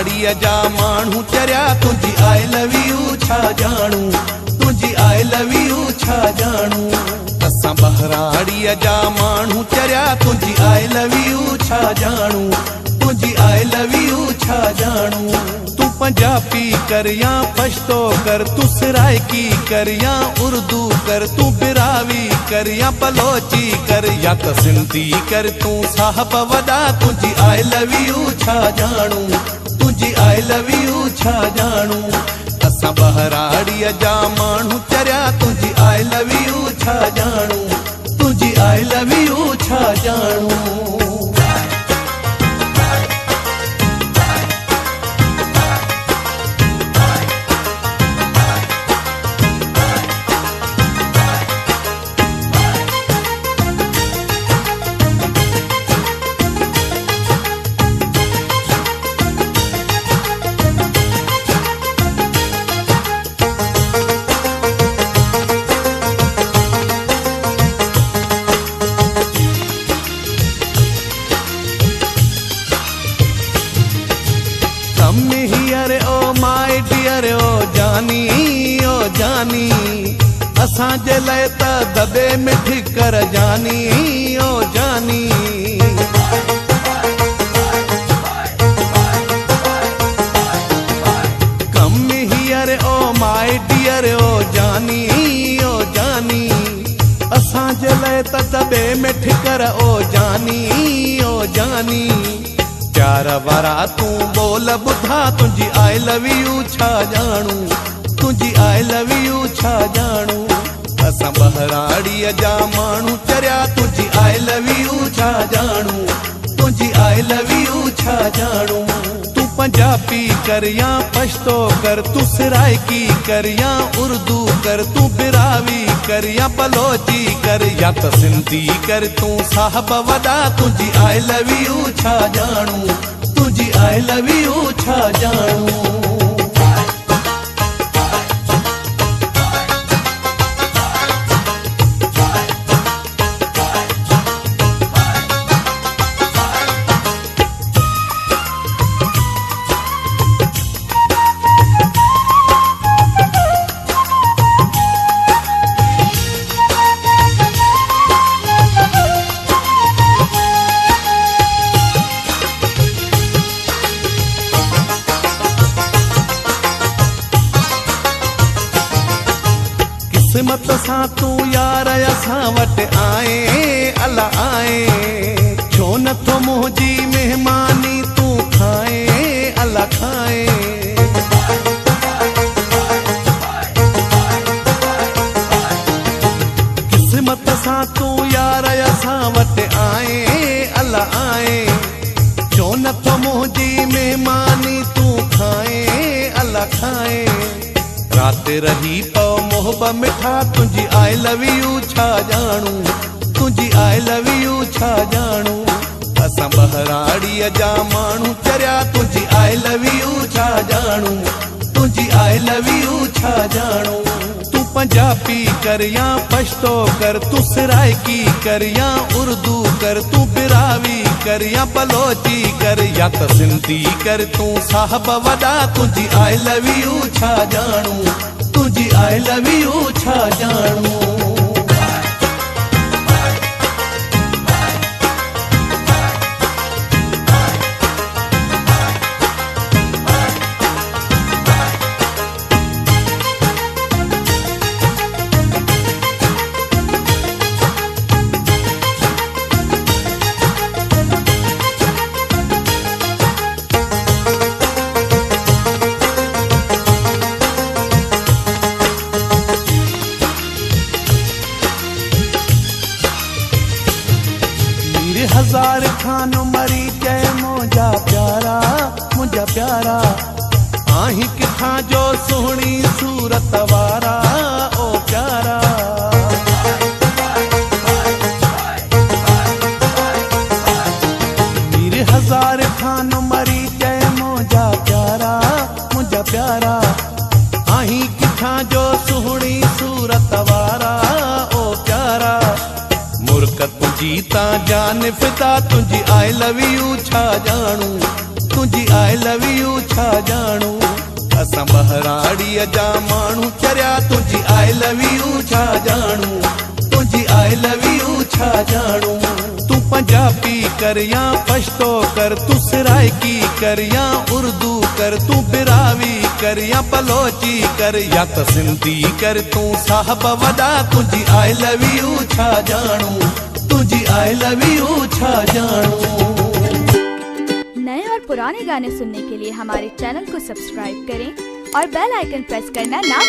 बहराड़ीअ जा माण्हू चरिया तुझी आई लव यू छा जाणू, तुझी आई लव यू छा जाणू। असां बहराड़ीअ जा माण्हू चरिया तुझी आई लव यू छा जाणू, तुझी आई लव यू छा जाणू। तू पंजाबी कर या पश्तो कर, तू सराइकी कर या उर्दू कर, तू बिरावी कर या बलोची कर या त सिंधी कर, तू साहब वॾा तुझी आई लव यू छा जाणू, तुझी आई लव यू छा जाणू। असां बहराड़ीअ जा माण्हू चरिया तुझी आई लव यू छा जाणू, तुझी आई लव यू छा जाणू। Come here, oh my dear, oh जानी, oh जानी। असां जे लाइ त दबे में ठिकर जानी, oh जानी। Come here, oh my dear, oh जानी, oh जानी। असां जे लाइ त दबे में ठिकर, oh जानी, oh जानी। प्यार वारा तू बोल बुधा तुझी आई लव यू छा जाणू, तुझी आई लव यू छा जाणू। असां बहराड़ीअ जा माण्हू चरिया तुझी आई लव यू छा जाणू, तुझी आई लव यू छा जाणू। तू पंजाबी कर या पश्तो कर, तू सराइकी कर या उर्दू कर, तू बिरावी कर या बलोची कर या त सिंधी कर, तू साहब वॾा तुझी आई लव यू छा जाणू, तुझी आई लव यू छा जाणू। किस्मत सां तू यार असां वटि आए, अला आए। छो नथो मुंहिंजी मेहमानी तू खाए, अला खाए। किस्मत सां तू यार असां वटि आए, अला आए। छो नथो मुंहिंजी मेहमानी तू खाए, अला खाए। रात रही पौ मोहब मिठा तुझी आई लव यू छा जाणू, तुझी आई लव यू छा जाणू। असां बहराड़ीअ जा माण्हू चरिया तुझी आई लव यू छा जाणू, तुझी आई लव यू छा जाणू। तू पंजाबी कर या पश्तो कर, तू सराइकी कर या उर्दू कर, तू बिरावी कर या बलोची कर या त सिंधी कर, तू साहब वॾा तुझी आई लव यू छा जाणू, तुझी आई लव यू छा जाणू। हजार खान मरी जय मुंहिंजा प्यारा, मुंहिंजा प्यारा। आहीं किथां जो सुहिणी सूरत वारा, ओ प्यारा। मीर हजार खान मरी जय मुंहिंजा प्यारा, मुंहिंजा प्यारा। आहीं किथां जो सुहिणी सूरत वारा, ओ प्यारा। मुर्क तुझी ता जान फिदा तुझी आई लव यू छा जाणू, तुझी आई लव यू छा जाणू असां बहराड़ीअ जा माण्हू चरिया तुझी आई लव यू छा जाणू तुझी आई लव यू छा जाणू तू पंजाबी कर या पश्तो कर तू सराइकी कर या उर्दू कर तू बिरावी कर या बलोची कर या त सिंधी कर तू साहब वॾा तुझी आई लव यू छा जाणू तुझी आई लव यू छा जाणू। नए और पुराने गाने सुनने के लिए हमारे चैनल को सब्सक्राइब करें और बेल आइकन प्रेस करना ना